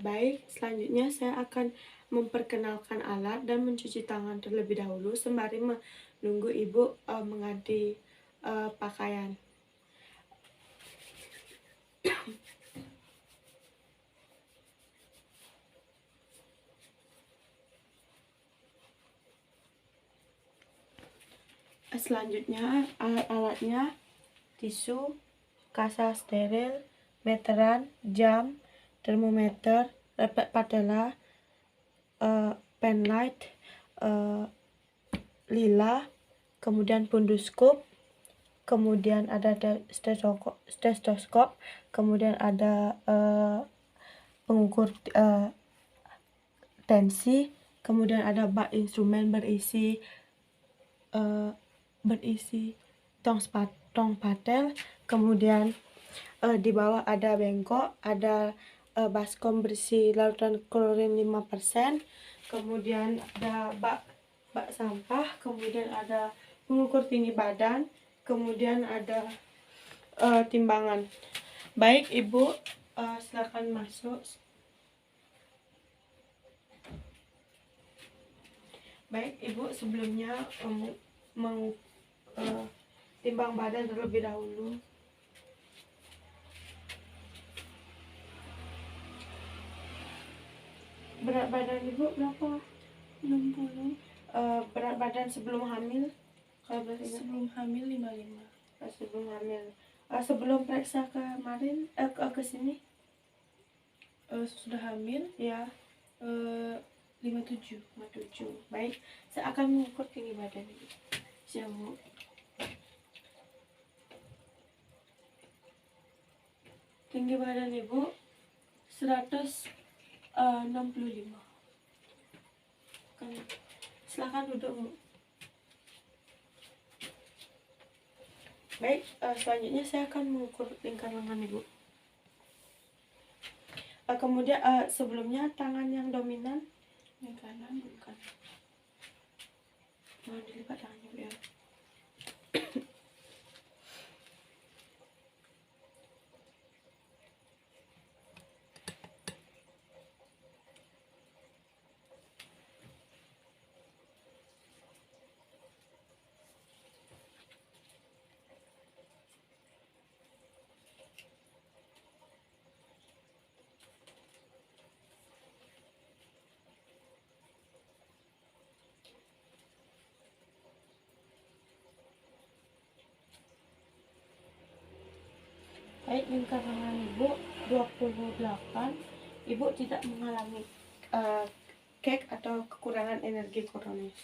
Baik, selanjutnya saya akan memperkenalkan alat dan mencuci tangan terlebih dahulu sembari menunggu Ibu mengganti pakaian. Selanjutnya alat-alatnya tisu, kasa steril, meteran, jam, termometer, refleks patella, pen light, lila, kemudian punduskop, kemudian ada stetoskop, kemudian ada pengukur tensi, kemudian ada bak instrumen berisi tong patel, kemudian di bawah ada bengkok, ada baskom berisi larutan klorin 5%, kemudian ada bak sampah, kemudian ada pengukur tinggi badan, kemudian ada timbangan. Baik Ibu, silakan masuk. Baik Ibu, sebelumnya timbang badan terlebih dahulu. Berat badan Ibu berapa? 60. Berat badan sebelum hamil? Kalau sebelum hamil 55. Sebelum hamil. Sebelum periksa kemarin ke sini? Sudah hamil Ya. 57. Baik, saya akan mengukur tinggi badan Ibu. Siap Bu. Tinggi badan Ibu 165. Silakan duduk Bu. Baik, selanjutnya saya akan mengukur lingkar lengan Ibu. Kemudian sebelumnya tangan yang dominan Yang kanan. bukan. Mohon dilipat tangannya Bu ya. Baik, lingkar lengan Ibu 28. Ibu tidak mengalami kek atau kekurangan energi koronis.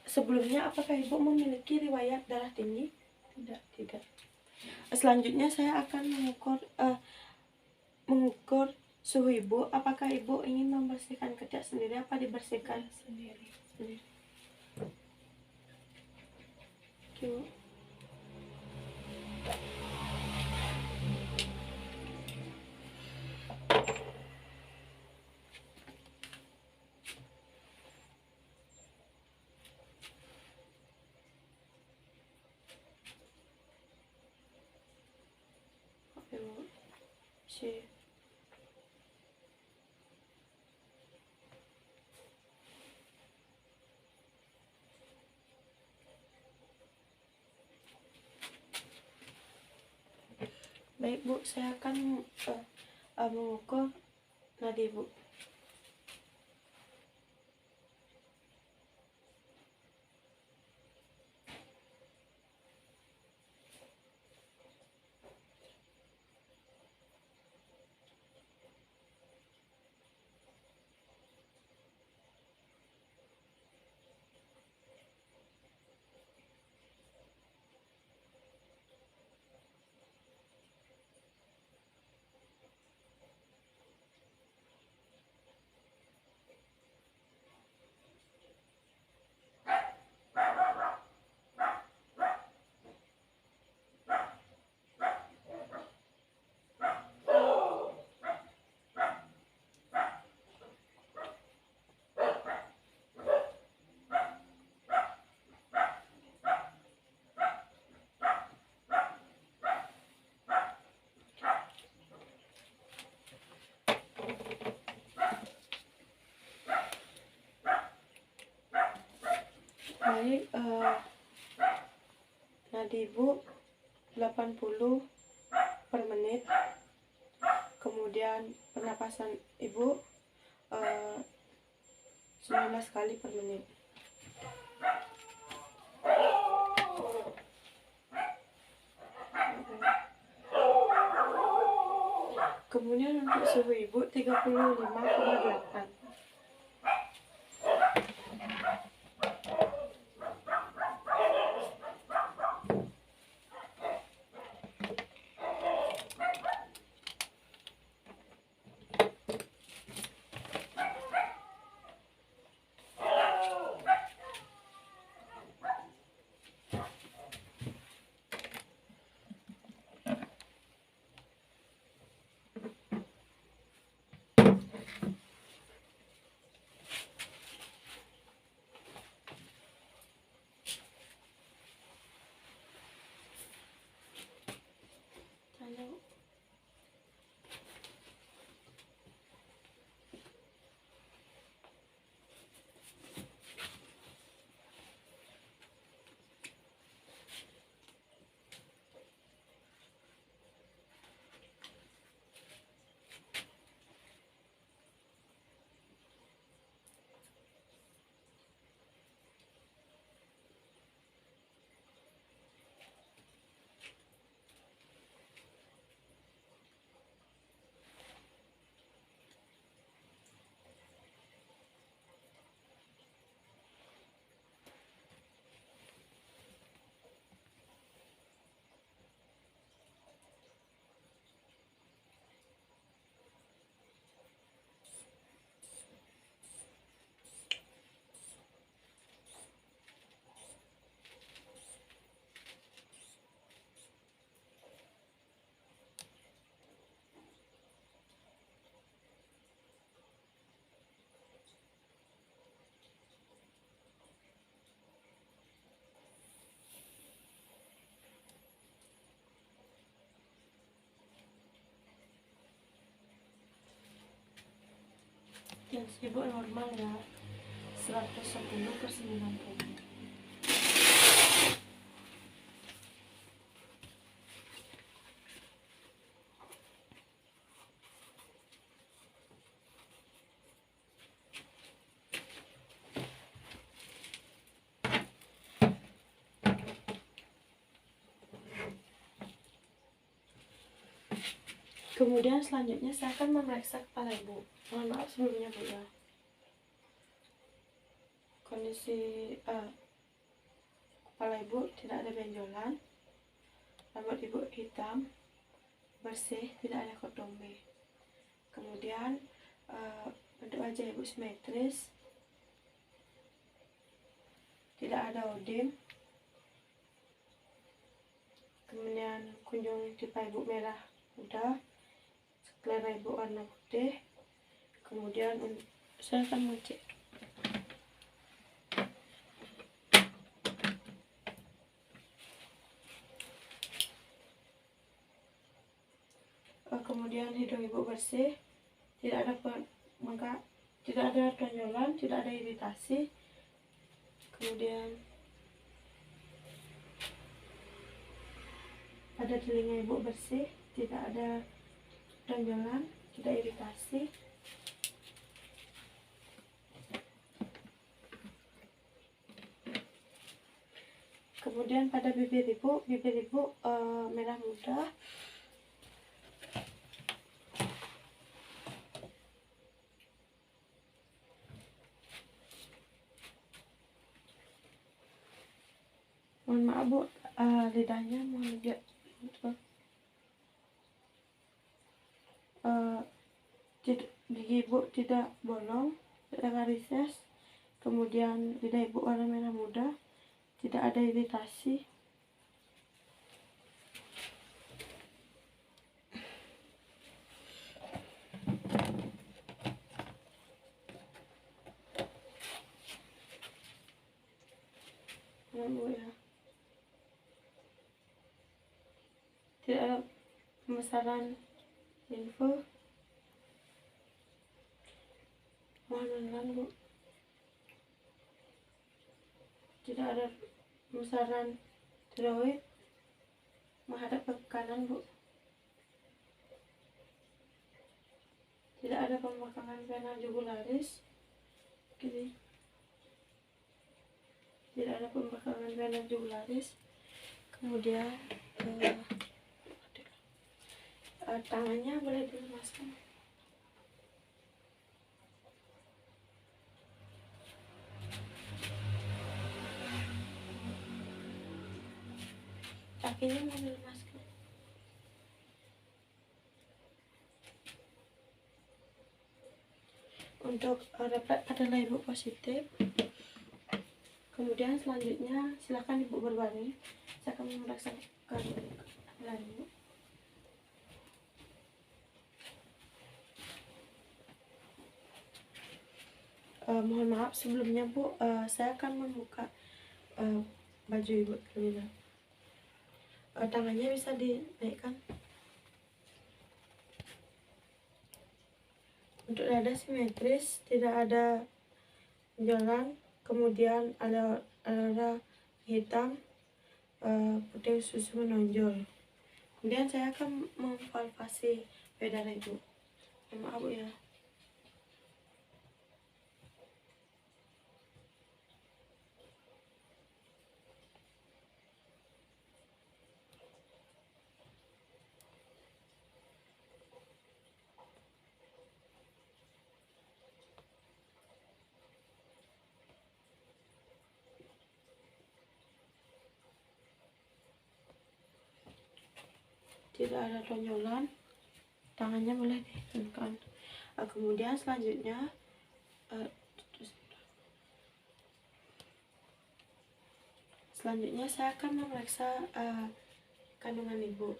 Sebelumnya apakah Ibu memiliki riwayat darah tinggi? Tidak. Selanjutnya saya akan mengukur suhu Ibu. Apakah Ibu ingin membersihkan ketiak sendiri apa dibersihkan? Sendiri. Ibu. Baik Bu, saya akan mengukur nadi Bu. nadi ibu 80 per menit. Kemudian pernapasan ibu 19 kali per menit. Kemudian untuk suhu ibu 35,8. Tensi ibu normal ya, 110/90. Kemudian selanjutnya saya akan memeriksa kepala ibu. Mohon maaf sebelumnya bu ya. Kondisi kepala ibu tidak ada benjolan, rambut ibu hitam, bersih, tidak ada kotombe. Kemudian bentuk wajah ibu simetris, tidak ada odim. Kemudian kunjung tipa ibu merah muda, selera ibu warna putih. Kemudian saya akan mengecek kemudian hidung ibu bersih, tidak ada bengkak, tidak ada tonjolan, tidak ada iritasi. Kemudian pada telinga ibu bersih, tidak ada tonjolan, tidak iritasi. Kemudian pada bibir ibu merah muda. Mohon maaf bu, lidahnya mohon lihat gigi ibu tidak bolong, tidak ada varises. Kemudian lidah ibu warna merah muda, tidak ada iritasi. Bu ya, tidak ada pembesaran info. Mohon bu, tidak ada pembesaran tiroid menghadap ke kanan, Bu. Tidak ada pembengkakan vena jugularis kiri. Tidak ada pembengkakan vena jugularis. Kemudian tangannya boleh dilemaskan. Kakinya mau dilemaskan. Untuk refleks adalah Ibu positif. Kemudian selanjutnya silakan Ibu berbaring. Saya akan memeriksakan keadilan Ibu. Mohon maaf sebelumnya, Bu, saya akan membuka baju Ibu terlebih dahulu. Tangannya bisa dinaikkan. Untuk dada simetris, tidak ada benjolan, kemudian ada hitam, putih susu menonjol. Kemudian saya akan mempalpasi payudara Ibu. Maaf, Bu, ya. Tidak ada tonjolan, tangannya boleh ditekan. Kemudian selanjutnya saya akan memeriksa kandungan Ibu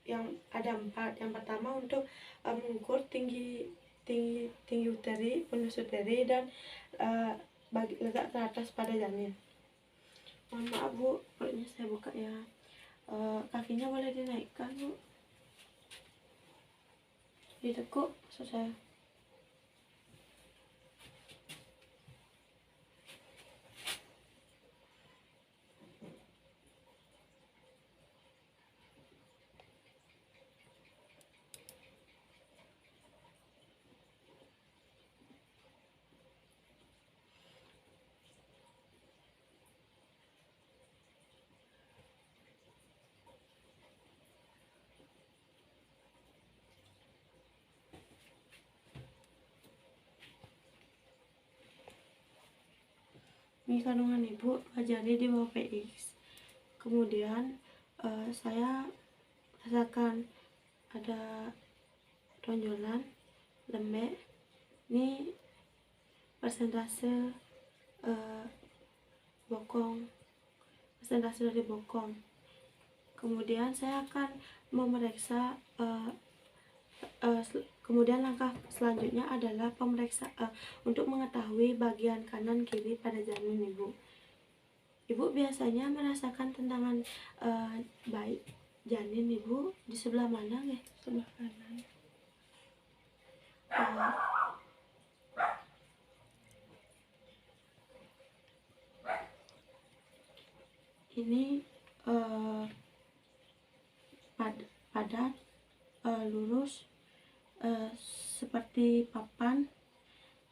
yang ada 4. Yang pertama untuk mengukur tinggi uteri, pundus uteri, dan letak teratas pada janin. Mohon maaf, Bu, perutnya saya buka ya. Kakinya boleh dinaikkan, Bu. Ditekuk maksud saya. Ini kandungan Ibu, jari di bawah PX. Kemudian saya rasakan ada tonjolan, lembek. Ini persentase bokong, persentase dari bokong. Kemudian saya akan memeriksa kemudian langkah selanjutnya adalah pemeriksaan untuk mengetahui bagian kanan kiri pada janin Ibu. Ibu biasanya merasakan tendangan baik janin Ibu di sebelah mana nggih? Sebelah kanan. Ini padat, lurus, seperti papan.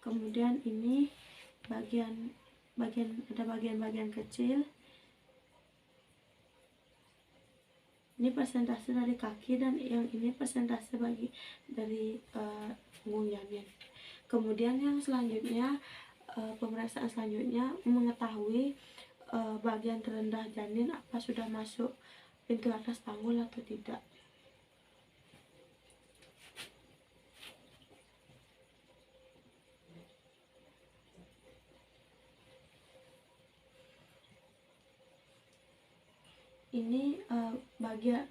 Kemudian ini ada bagian kecil. Ini persentase dari kaki, dan yang ini persentase dari punggung janin. Kemudian yang selanjutnya, pemeriksaan selanjutnya mengetahui bagian terendah janin apa sudah masuk pintu atas panggul atau tidak. Ini bagian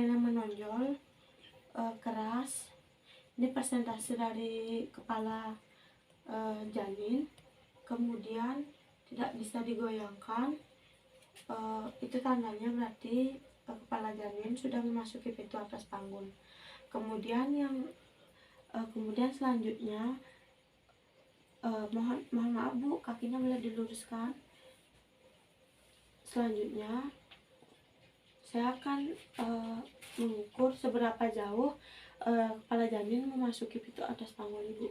yang menonjol, keras. Ini persentase dari kepala janin. Kemudian tidak bisa digoyangkan. Itu tandanya berarti kepala janin sudah memasuki pintu atas panggul. Kemudian selanjutnya mohon maaf Bu, kakinya boleh diluruskan. Selanjutnya saya akan mengukur seberapa jauh kepala janin memasuki pintu atas panggul ibu.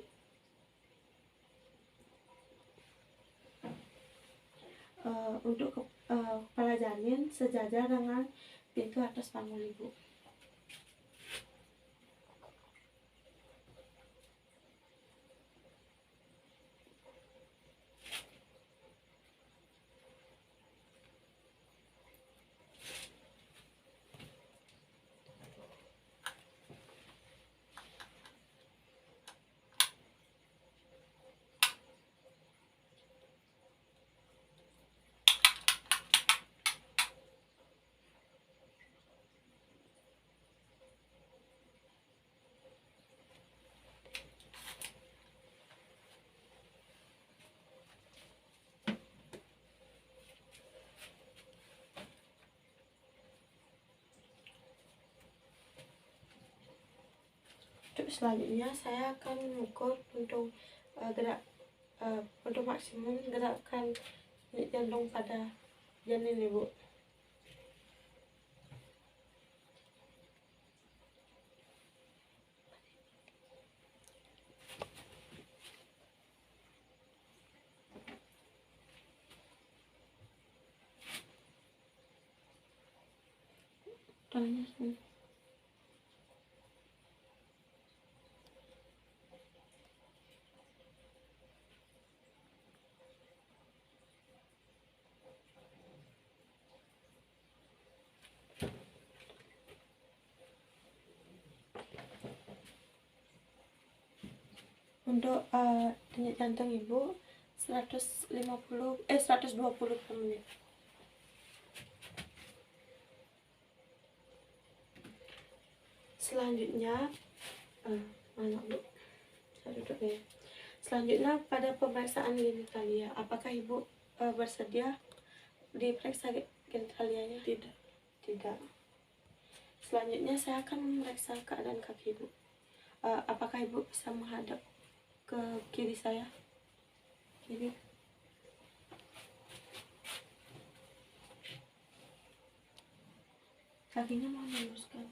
Untuk kepala janin sejajar dengan pintu atas panggul ibu. Selanjutnya saya akan mengukur untuk untuk maksimum gerakan jantung pada janin ibu. Tangannya sini. Untuk denyut jantung ibu 120 per menit. Selanjutnya mana Bu? Saya duduk ya. Selanjutnya pada pemeriksaan genitalia, apakah ibu bersedia diperiksa genitalianya? Tidak. Tidak. Selanjutnya saya akan memeriksa keadaan kaki ibu. Apakah ibu bisa menghadap ke kiri saya? Kiri. Kakinya mau diluruskan.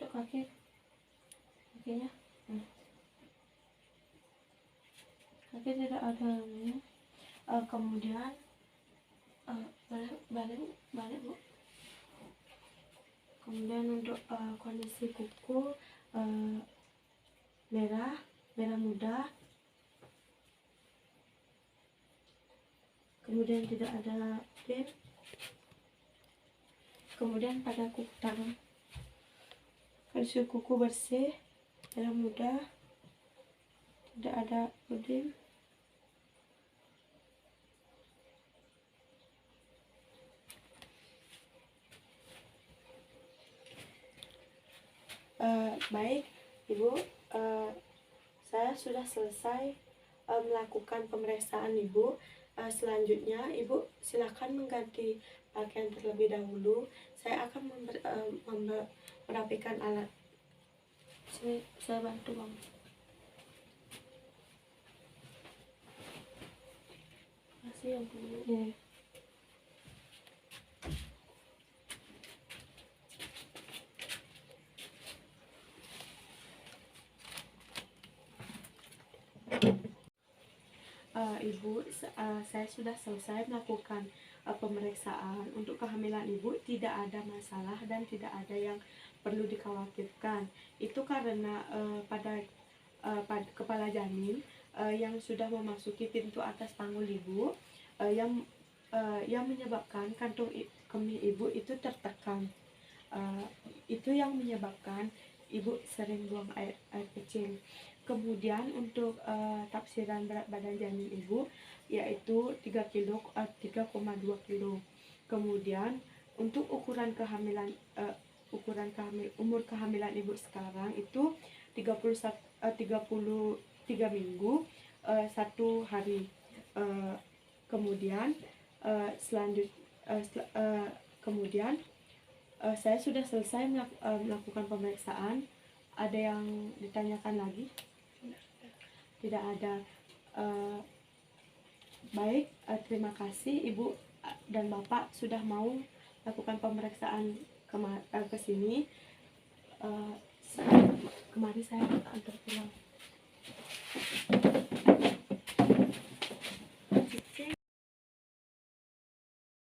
Untuk kakinya kaki tidak ada namanya. Kemudian balik Bu. Kemudian untuk kondisi kuku merah muda, kemudian tidak ada pin. Kemudian pada kuku tangan, kondisi kuku bersih, merah muda, tidak ada puding. Baik ibu, saya sudah selesai melakukan pemeriksaan ibu. Selanjutnya ibu silakan mengganti pakaian terlebih dahulu. Saya akan merapikan alat. Sini saya bantu bang. Masih yang dulu. Yeah. Ibu, saya sudah selesai melakukan pemeriksaan. Untuk kehamilan ibu tidak ada masalah dan tidak ada yang perlu dikhawatirkan. Itu karena pada kepala janin yang sudah memasuki pintu atas panggul ibu yang menyebabkan kantung kemih ibu itu tertekan. Itu yang menyebabkan ibu sering buang air kecil. Kemudian untuk tafsiran berat badan janin ibu yaitu 3,2 kilo. Kemudian untuk ukuran umur kehamilan ibu sekarang itu 33 minggu 1 hari. Kemudian kemudian saya sudah selesai melakukan pemeriksaan. ada yang ditanyakan lagi? Tidak ada. Baik, terima kasih Ibu dan Bapak sudah mau lakukan pemeriksaan ke sini. Kemarin saya antar pulang.